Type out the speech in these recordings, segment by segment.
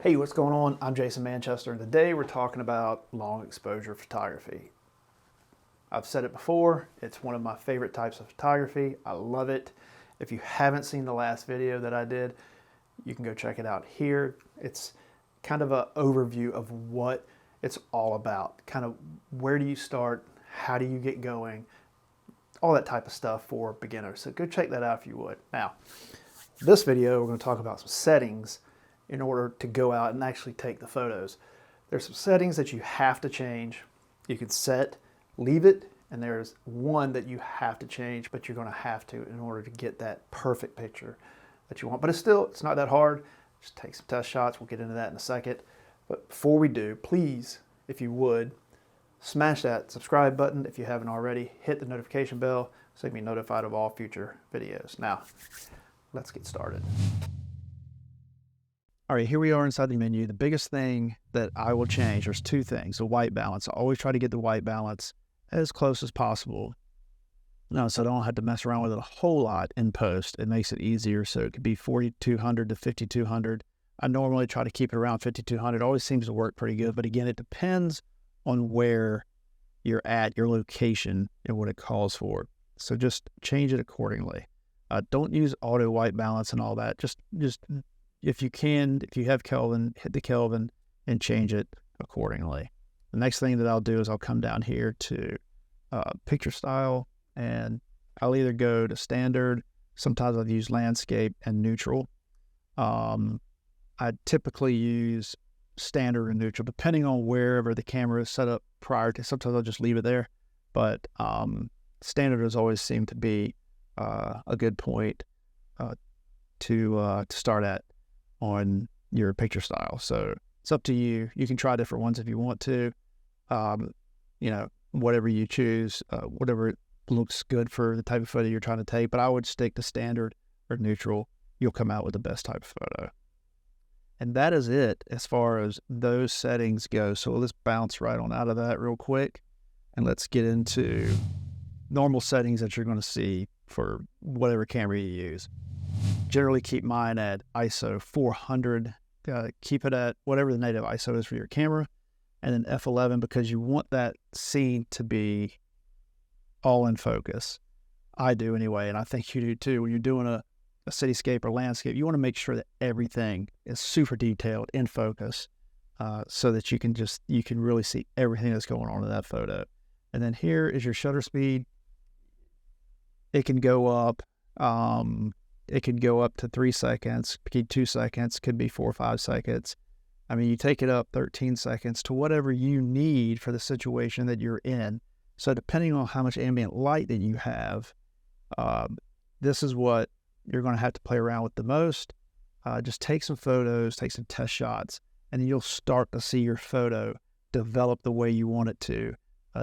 Hey, what's going on? I'm Jason Manchester, and today we're talking about long exposure photography. I've said it before, it's one of my favorite types of photography. I love it. If you haven't seen the last video that I did, you can go check it out here. It's kind of an overview of what it's all about. Kind of where do you start, how do you get going, all that type of stuff for beginners. So go check that out if you would. Now, this video we're going to talk about some settings in order to go out and actually take the photos. There's some settings that you have to change. You can set, leave it, and there's one that you have to change, but you're going to have to in order to get that perfect picture that you want. But it's not that hard. Just take some test shots. We'll get into that in a second. But before we do, please, if you would, smash that subscribe button if you haven't already. Hit the notification bell so you can be notified of all future videos. Now, let's get started. All right, here we are inside the menu. The biggest thing that I will change, there's two things. The white balance. I always try to get the white balance as close as possible. No, so I don't have to mess around with it a whole lot in post. It makes it easier. So it could be 4200 to 5200. I normally try to keep it around 5200. Always seems to work pretty good. But again, it depends on where you're at, your location, and what it calls for. So just change it accordingly. Don't use auto white balance and all that. Just if you can, if you have Kelvin, hit the Kelvin and change it accordingly. The next thing that I'll do is I'll come down here to picture style, and I'll either go to standard. Sometimes I'll use landscape and neutral. I typically use standard and neutral, depending on wherever the camera is set up prior to. Sometimes I'll just leave it there, but standard has always seemed to be a good point to start at on your picture style. So it's up to you. You can try different ones if you want to. Whatever you choose, whatever looks good for the type of photo you're trying to take. But I would stick to standard or neutral. You'll come out with the best type of photo. And that is it as far as those settings go. So let's bounce right on out of that real quick, and let's get into normal settings that you're going to see for whatever camera you use. Generally keep mine at ISO 400. Keep it at whatever the native ISO is for your camera, and then f11 because you want that scene to be all in focus. I do anyway, and I think you do too. When you're doing a cityscape or landscape, you want to make sure that everything is super detailed in focus, so that you can really see everything that's going on in that photo. And then here is your shutter speed. It can go up. It could go up to 3 seconds, could be 2 seconds, could be 4 or 5 seconds. I mean, you take it up 13 seconds to whatever you need for the situation that you're in. So depending on how much ambient light that you have, this is what you're going to have to play around with the most. Just take some photos, take some test shots, and then you'll start to see your photo develop the way you want it to,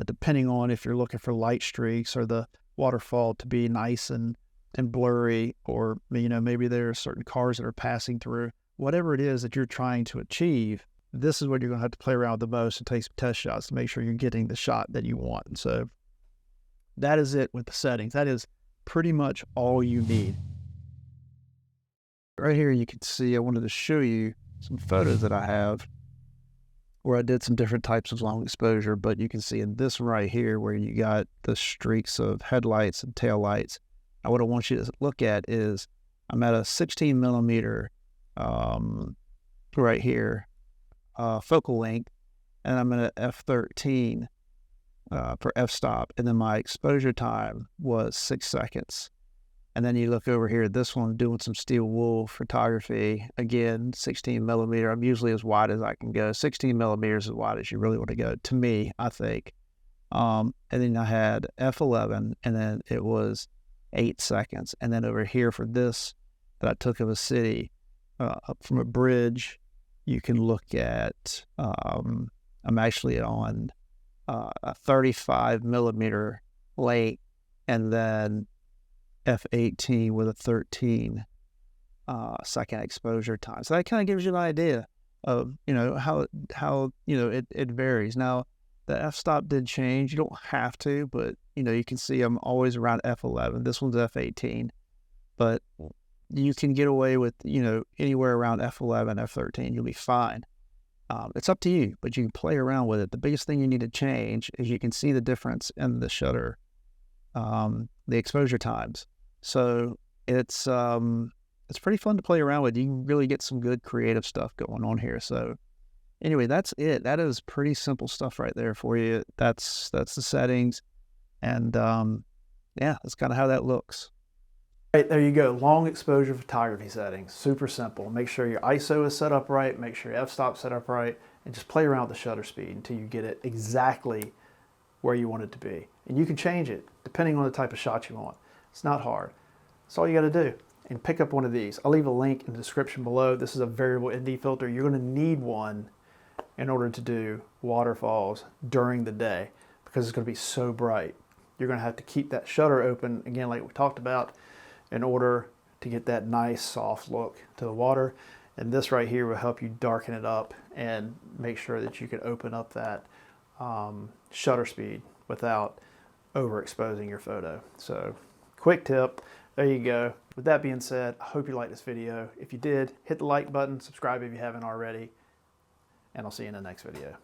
depending on if you're looking for light streaks or the waterfall to be nice and blurry, or maybe there are certain cars that are passing through. Whatever it is that you're trying to achieve, this is what you're going to have to play around with the most and take some test shots to make sure you're getting the shot that you want. And so that is it with the settings. That is pretty much all you need. Right here you can see I wanted to show you some photos that I have where I did some different types of long exposure, but you can see in this one right here where you got the streaks of headlights and taillights. Now, what I want you to look at is I'm at a 16 millimeter right here focal length, and I'm at a f13 for f-stop, and then my exposure time was 6 seconds. And then you look over here at this one, doing some steel wool photography. Again, 16 millimeter. I'm usually as wide as I can go. 16 millimeters is as wide as you really want to go, to me, I think. And then I had f11, and then it was 8 seconds. And then over here for this that I took of a city up from a bridge, you can look at, I'm actually on a 35 millimeter length, and then f18 with a 13 second exposure time. So that kind of gives you an idea of, how it varies. Now, the f-stop did change. You don't have to, but, you can see I'm always around f11. This one's f18. But you can get away with, anywhere around F11, F13. You'll be fine. It's up to you, but you can play around with it. The biggest thing you need to change is you can see the difference in the shutter, the exposure times. So it's pretty fun to play around with. You can really get some good creative stuff going on here. So anyway, that's it. That is pretty simple stuff right there for you. That's the settings, and yeah, that's kind of how that looks. Right, there you go. Long exposure photography settings. Super simple. Make sure your ISO is set up right. Make sure your f-stop set up right. And just play around with the shutter speed until you get it exactly where you want it to be. And you can change it depending on the type of shot you want. It's not hard. That's all you got to do. And pick up one of these. I'll leave a link in the description below. This is a variable ND filter. You're going to need one in order to do waterfalls during the day because it's going to be so bright. You're going to have to keep that shutter open, again, like we talked about, in order to get that nice soft look to the water. And this right here will help you darken it up and make sure that you can open up that shutter speed without overexposing your photo. So quick tip, there you go. With that being said, I hope you liked this video. If you did, hit the like button, subscribe if you haven't already, and I'll see you in the next video.